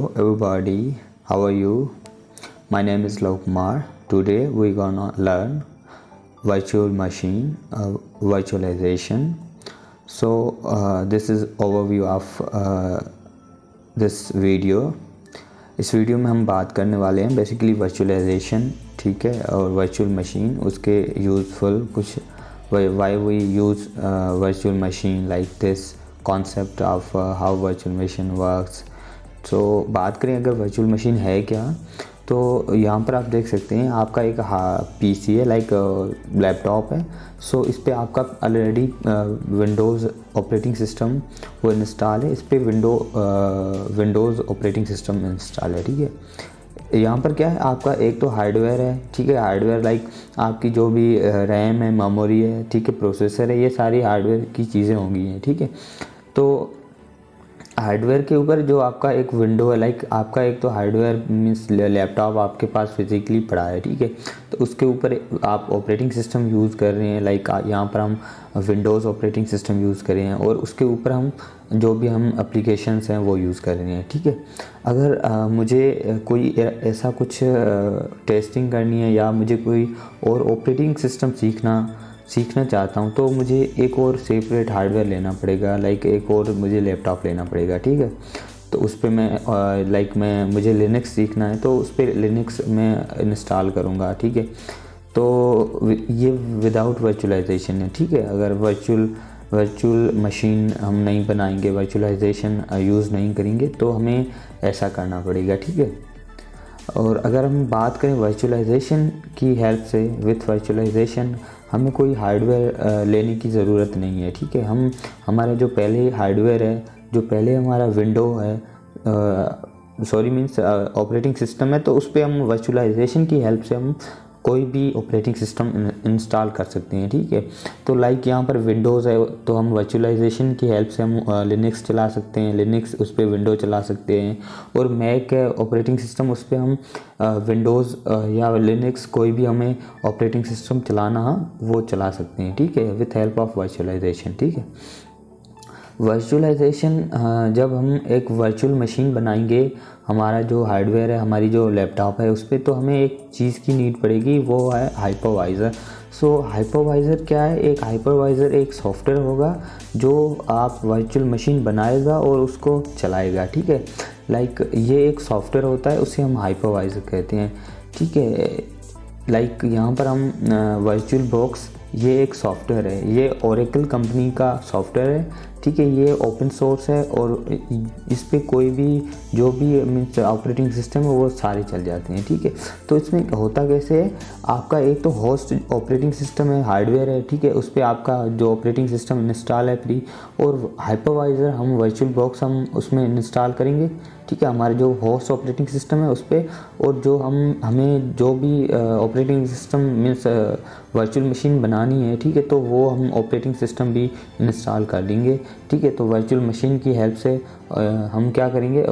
Hello everybody, how are you? My name is Love Kumar. Today we're gonna learn virtual machine virtualization. So this is overview of this video. इस video में हम बात करने वाले हैं basically virtualisation, ठीक है, और वर्चुअल मशीन, उसके यूज़फुल कुछ why we use virtual machine like this concept of how virtual machine works. तो बात करें अगर वर्चुअल मशीन है क्या, तो यहाँ पर आप देख सकते हैं आपका एक पीसी है, लाइक लैपटॉप है. सो इस पर आपका ऑलरेडी विंडोज़ ऑपरेटिंग सिस्टम वो इंस्टॉल है. इस पर विंडोज़ ऑपरेटिंग सिस्टम इंस्टॉल है, ठीक है. यहाँ पर क्या है, आपका एक तो हार्डवेयर है, ठीक है. हार्डवेयर लाइक आपकी जो भी रैम है, मेमोरी है, ठीक है, प्रोसेसर है, ये सारी हार्डवेयर की चीज़ें होंगी हैं, ठीक है. तो हार्डवेयर के ऊपर जो आपका एक विंडो है, लाइक आपका एक तो हार्डवेयर मीन्स लैपटॉप आपके पास फिजिकली पड़ा है, ठीक है. तो उसके ऊपर आप ऑपरेटिंग सिस्टम यूज़ कर रहे हैं, लाइक यहाँ पर हम विंडोज़ ऑपरेटिंग सिस्टम यूज़ कर रहे हैं और उसके ऊपर हम जो भी हम एप्लीकेशंस हैं वो यूज़ कर रहे हैं, ठीक है. अगर मुझे कोई ऐसा कुछ टेस्टिंग करनी है या मुझे कोई और ऑपरेटिंग सिस्टम सीखना चाहता हूँ, तो मुझे एक और सेपरेट हार्डवेयर लेना पड़ेगा, लाइक एक और मुझे लैपटॉप लेना पड़ेगा, ठीक है. तो उस पर मैं मुझे लिनक्स सीखना है, तो उस पर लिनक्स मैं इंस्टॉल करूँगा, ठीक है. तो ये विदाउट वर्चुअलाइजेशन है, ठीक है. अगर वर्चुअल मशीन हम नहीं बनाएंगे, वर्चुअलाइजेशन यूज़ नहीं करेंगे, तो हमें ऐसा करना पड़ेगा, ठीक है. और अगर हम बात करें वर्चुअलाइजेशन की हेल्प से, विथ वर्चुअलाइजेशन हमें कोई हार्डवेयर लेने की ज़रूरत नहीं है, ठीक है. हमारा जो पहले हार्डवेयर है, जो पहले हमारा विंडो है, ऑपरेटिंग सिस्टम है, तो उस पर हम वर्चुअलाइजेशन की हेल्प से हम कोई भी ऑपरेटिंग सिस्टम इंस्टॉल कर सकते हैं, ठीक है. तो लाइक यहाँ पर विंडोज़ है, तो हम वर्चुअलाइजेशन की हेल्प से हम लिनक्स चला सकते हैं, लिनक्स उस पर विंडो चला सकते हैं. और मैक है ऑपरेटिंग सिस्टम, उस पर हम विंडोज़ या लिनक्स कोई भी हमें ऑपरेटिंग सिस्टम चलाना वो चला सकते हैं, ठीक है, विथ हेल्प ऑफ वर्चुअलाइजेशन, ठीक है. वर्चुअलाइजेशन जब हम एक वर्चुअल मशीन बनाएंगे, हमारा जो हार्डवेयर है, हमारी जो लैपटॉप है, उस पर तो हमें एक चीज़ की नीड पड़ेगी, वो है हाइपरवाइज़र. सो हाइपरवाइज़र क्या है? एक हाइपरवाइज़र एक सॉफ्टवेयर होगा जो आप वर्चुअल मशीन बनाएगा और उसको चलाएगा, ठीक है. लाइक ये एक सॉफ्टवेयर होता है, उसे हम हाइपरवाइज़र कहते हैं, ठीक है. लाइक यहाँ पर हम वर्चुअल बॉक्स, ये एक सॉफ्टवेयर है, ये ओरेकल कंपनी का सॉफ्टवेयर है, ठीक है. ये ओपन सोर्स है और इस पे कोई भी जो भी मीन्स ऑपरेटिंग सिस्टम है वो सारे चल जाते हैं, ठीक है. तो इसमें होता कैसे है, आपका एक तो होस्ट ऑपरेटिंग सिस्टम है, हार्डवेयर है, ठीक है, उस पर आपका जो ऑपरेटिंग सिस्टम इंस्टॉल है फ्री, और हाइपरवाइज़र हम वर्चुअल बॉक्स हम उसमें इंस्टॉल करेंगे, ठीक है, हमारे जो होस्ट ऑपरेटिंग सिस्टम है उस पर. और जो हमें जो भी operating system means virtual machine बनानी है, ठीक है, तो वो हम ऑपरेटिंग सिस्टम भी इंस्टॉल कर देंगे, ठीक है. तो वर्चुअल मशीन की हेल्प से हम क्या करेंगे,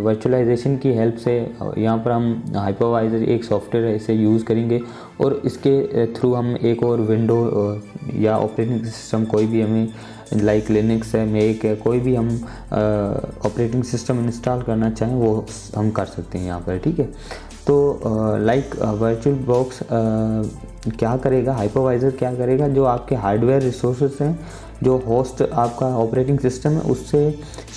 वर्चुअलाइजेशन की हेल्प से यहाँ पर हम हाइपरवाइज़र एक सॉफ्टवेयर है, इसे यूज़ करेंगे और इसके थ्रू हम एक और विंडो या ऑपरेटिंग सिस्टम कोई भी हमें लाइक लिनक्स है, मैक है, कोई भी हम ऑपरेटिंग सिस्टम इंस्टॉल करना चाहें वो हम कर सकते हैं यहाँ पर, ठीक है. तो लाइक वर्चुअल बॉक्स क्या करेगा, हाइपरवाइज़र क्या करेगा, जो आपके हार्डवेयर रिसोर्सेज हैं, जो होस्ट आपका ऑपरेटिंग सिस्टम है, उससे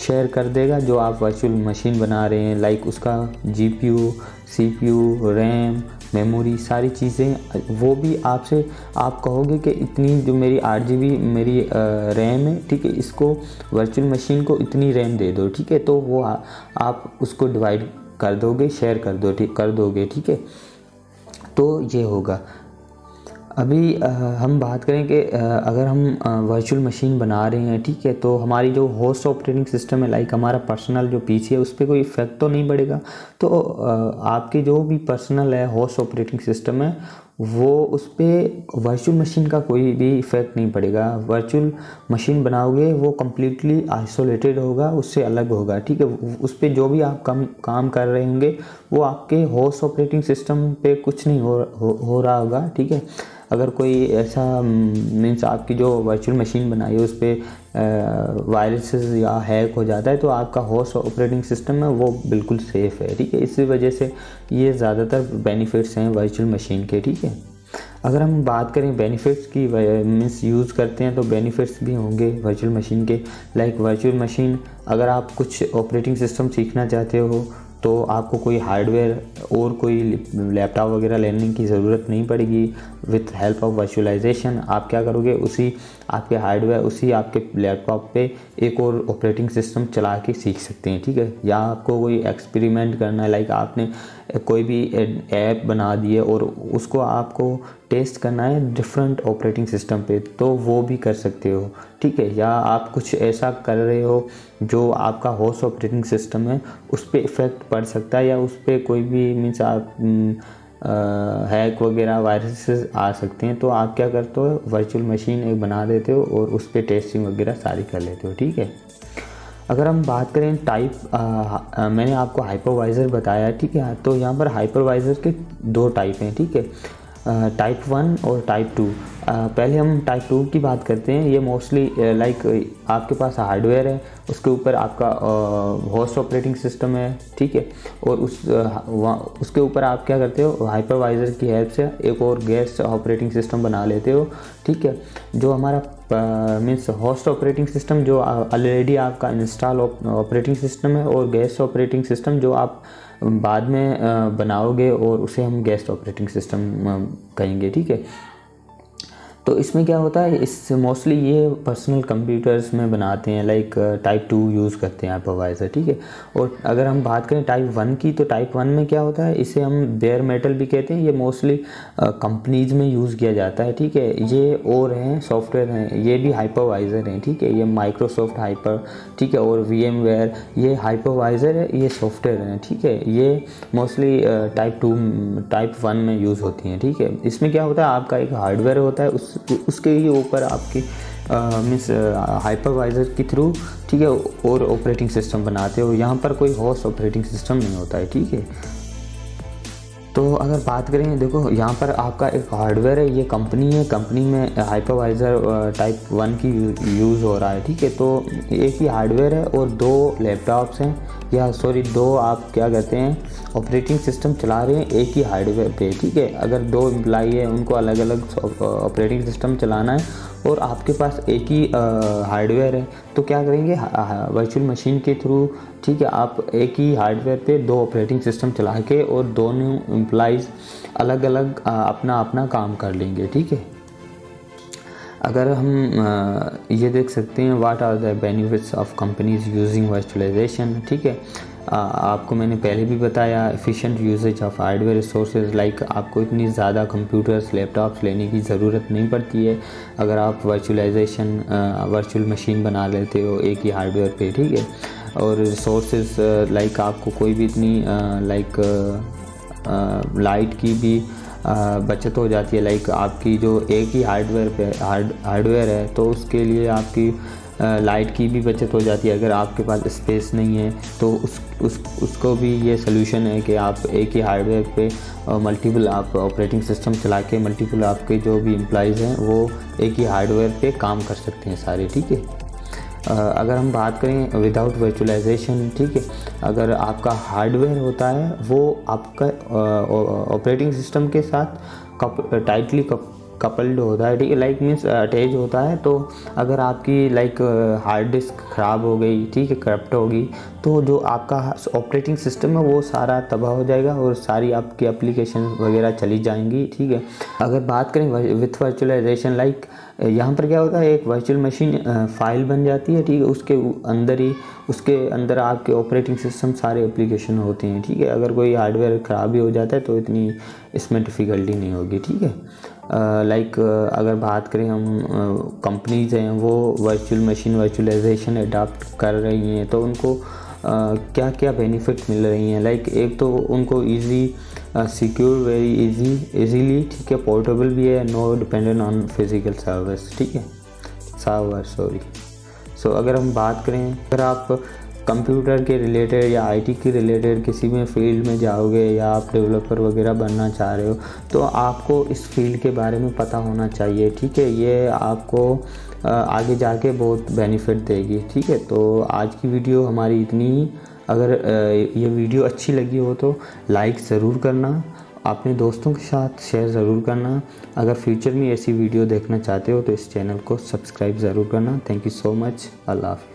शेयर कर देगा जो आप वर्चुअल मशीन बना रहे हैं, लाइक उसका जीपीयू, सीपीयू, रैम, मेमोरी, सारी चीज़ें. वो भी आपसे आप कहोगे कि इतनी जो मेरी 8 GB मेरी रैम है, ठीक है, इसको वर्चुअल मशीन को इतनी रैम दे दो, ठीक है. तो वो आप उसको डिवाइड कर दोगे, शेयर कर दोगे, ठीक है. तो ये होगा. अभी हम बात करें कि अगर हम वर्चुअल मशीन बना रहे हैं, ठीक है, तो हमारी जो होस्ट ऑपरेटिंग सिस्टम है, लाइक हमारा पर्सनल जो पीसी है, उस पर कोई इफेक्ट तो नहीं पड़ेगा. तो आपके जो भी पर्सनल है होस्ट ऑपरेटिंग सिस्टम है, वो उस पर वर्चुअल मशीन का कोई भी इफ़ेक्ट नहीं पड़ेगा. वर्चुअल मशीन बनाओगे वो कम्प्लीटली आइसोलेटेड होगा, उससे अलग होगा, ठीक है. उस पर जो भी आप काम कर रहे होंगे वो आपके होस्ट ऑपरेटिंग सिस्टम पे कुछ नहीं हो रहा होगा, ठीक है. अगर कोई ऐसा मीन्स आपकी जो वर्चुअल मशीन बनाई है उस पर वायरसेस या हैक हो जाता है तो आपका होस्ट ऑपरेटिंग सिस्टम है वो बिल्कुल सेफ़ है, ठीक है। इसी वजह से ये ज़्यादातर बेनिफिट्स हैं वर्चुअल मशीन के, ठीक है। अगर हम बात करें बेनिफिट्स की, मीन्स यूज़ करते हैं तो बेनिफिट्स भी होंगे वर्चुअल मशीन के। लाइक वर्चुअल मशीन, अगर आप कुछ ऑपरेटिंग सिस्टम सीखना चाहते हो तो आपको कोई हार्डवेयर और कोई लैपटॉप वगैरह लेने की ज़रूरत नहीं पड़ेगी। विथ हेल्प ऑफ वर्चुअलाइजेशन आप क्या करोगे, उसी आपके हार्डवेयर, उसी आपके लैपटॉप पे एक और ऑपरेटिंग सिस्टम चला के सीख सकते हैं, ठीक है। या आपको कोई एक्सपेरिमेंट करना है, लाइक आपने कोई भी ऐप बना दी है और उसको आपको टेस्ट करना है डिफरेंट ऑपरेटिंग सिस्टम पे, तो वो भी कर सकते हो, ठीक है। या आप कुछ ऐसा कर रहे हो जो आपका होस्ट ऑपरेटिंग सिस्टम है उस पर इफ़ेक्ट पड़ सकता है, या उस पर कोई भी मीन्स आप हैक वगैरह वायरसेस आ सकते हैं, तो आप क्या करते हो, वर्चुअल मशीन एक बना देते हो और उस पर टेस्टिंग वगैरह सारी कर लेते हो, ठीक है। अगर हम बात करें टाइप, मैंने आपको हाइपरवाइज़र बताया, ठीक है। तो यहाँ पर हाइपरवाइज़र के 2 टाइप हैं, ठीक है, टाइप 1 और टाइप 2। पहले हम टाइप 2 की बात करते हैं। ये मोस्टली लाइक आपके पास हार्डवेयर है, उसके ऊपर आपका होस्ट ऑपरेटिंग सिस्टम है, ठीक है, और उसके ऊपर आप क्या करते हो, हाइपरवाइज़र की हेल्प से एक और गेस्ट ऑपरेटिंग सिस्टम बना लेते हो, ठीक है। जो हमारा मीन्स होस्ट ऑपरेटिंग सिस्टम जो ऑलरेडी आपका इंस्टॉल ऑपरेटिंग सिस्टम है, और गेस्ट ऑपरेटिंग सिस्टम जो आप बाद में बनाओगे और उसे हम गेस्ट ऑपरेटिंग सिस्टम कहेंगे, ठीक है। तो इसमें क्या होता है, इस मोस्टली ये पर्सनल कंप्यूटर्स में बनाते हैं, लाइक टाइप 2 यूज़ करते हैं हाइपरवाइज़र, ठीक है। और अगर हम बात करें टाइप 1 की, तो टाइप 1 में क्या होता है, इसे हम बेयर मेटल भी कहते हैं। ये मोस्टली कंपनीज में यूज़ किया जाता है, ठीक है। ये और हैं सॉफ्टवेयर हैं, ये भी हाइपरवाइज़र हैं, ठीक है। ये माइक्रोसॉफ्ट हाइपर, ठीक है, और VMware, ये हाइपरवाइज़र है, ये सॉफ्टवेयर हैं, ठीक है। ये मोस्टली टाइप 1 में यूज़ होती हैं, ठीक है। इसमें क्या होता है, आपका एक हार्डवेयर होता है, उसके ही ऊपर आपकी मीन्स हाइपरवाइज़र के थ्रू, ठीक है, और ऑपरेटिंग सिस्टम बनाते हो। यहाँ पर कोई होस्ट ऑपरेटिंग सिस्टम नहीं होता है, ठीक है। तो अगर बात करें, देखो यहाँ पर आपका एक हार्डवेयर है, ये कंपनी है, कंपनी में हाइपरवाइज़र टाइप 1 की यूज़ हो रहा है, ठीक है। तो एक ही हार्डवेयर है और 2 लैपटॉप्स हैं, या सॉरी 2 आप क्या कहते हैं ऑपरेटिंग सिस्टम चला रहे हैं एक ही हार्डवेयर पे, ठीक है। अगर 2 एम्प्लॉई है, उनको अलग अलग ऑपरेटिंग सिस्टम चलाना है और आपके पास एक ही हार्डवेयर है, तो क्या करेंगे, वर्चुअल मशीन के थ्रू, ठीक है, आप एक ही हार्डवेयर पे 2 ऑपरेटिंग सिस्टम चला के और दोनों एम्प्लॉइज़ अलग अलग अपना अपना काम कर लेंगे, ठीक है। अगर हम ये देख सकते हैं, what are the benefits of companies using virtualisation, ठीक है। आपको मैंने पहले भी बताया, efficient usages of hardware resources, like आपको इतनी ज़्यादा कंप्यूटर्स लैपटॉप्स लेने की ज़रूरत नहीं पड़ती है अगर आप वर्चुअल मशीन बना लेते हो एक ही हार्डवेयर पे, ठीक है। और रिसोर्सेज लाइक आपको कोई भी इतनी लाइक लाइट की भी बचत हो जाती है, लाइक आपकी जो एक ही हार्डवेयर है तो उसके लिए आपकी लाइट की भी बचत हो जाती है। अगर आपके पास स्पेस नहीं है तो उसको भी ये सलूशन है कि आप एक ही हार्डवेयर पे मल्टीपल आप ऑपरेटिंग सिस्टम चला के मल्टीपल आपके जो भी एम्प्लॉइज़ हैं वो एक ही हार्डवेयर पे काम कर सकते हैं सारे, ठीक है। अगर हम बात करें विदाउट वर्चुअलाइजेशन, ठीक है, अगर आपका हार्डवेयर होता है वो आपका ऑपरेटिंग सिस्टम के साथ टाइटली कपल्ड होता है, ठीक है, लाइक मीन्स अटैच होता है। तो अगर आपकी लाइक हार्ड डिस्क ख़राब हो गई, ठीक है, करप्ट होगी, तो जो आपका ऑपरेटिंग सिस्टम है वो सारा तबाह हो जाएगा और सारी आपकी एप्लीकेशन वगैरह चली जाएंगी, ठीक है। अगर बात करें विथ वर्चुअलाइजेशन, लाइक यहाँ पर क्या होता है, एक वर्चुअल मशीन फाइल बन जाती है, ठीक है, उसके अंदर आपके ऑपरेटिंग सिस्टम सारे एप्लीकेशन होते हैं, ठीक है। अगर कोई हार्डवेयर ख़राब भी हो जाता है तो इतनी इसमें डिफ़िकल्टी नहीं होगी, ठीक है। लाइक अगर बात करें हम कंपनीज़ हैं वो वर्चुअलाइजेशन अडॉप्ट कर रही हैं, तो उनको क्या क्या बेनिफिट मिल रही हैं, लाइक एक तो उनको सिक्योर वेरी इजीली, ठीक है, पोर्टेबल भी है, no dependent on physical server, ठीक है, सो अगर हम बात करें, अगर आप कंप्यूटर के रिलेटेड या आईटी के रिलेटेड किसी में फील्ड में जाओगे या आप डेवलपर वगैरह बनना चाह रहे हो तो आपको इस फील्ड के बारे में पता होना चाहिए, ठीक है। ये आपको आगे जाके बहुत बेनिफिट देगी, ठीक है। तो आज की वीडियो हमारी इतनी ही। अगर ये वीडियो अच्छी लगी हो तो लाइक ज़रूर करना, अपने दोस्तों के साथ शेयर ज़रूर करना। अगर फ्यूचर में ऐसी वीडियो देखना चाहते हो तो इस चैनल को सब्सक्राइब ज़रूर करना। Thank you so much. अल्लाह हाफ़िज़।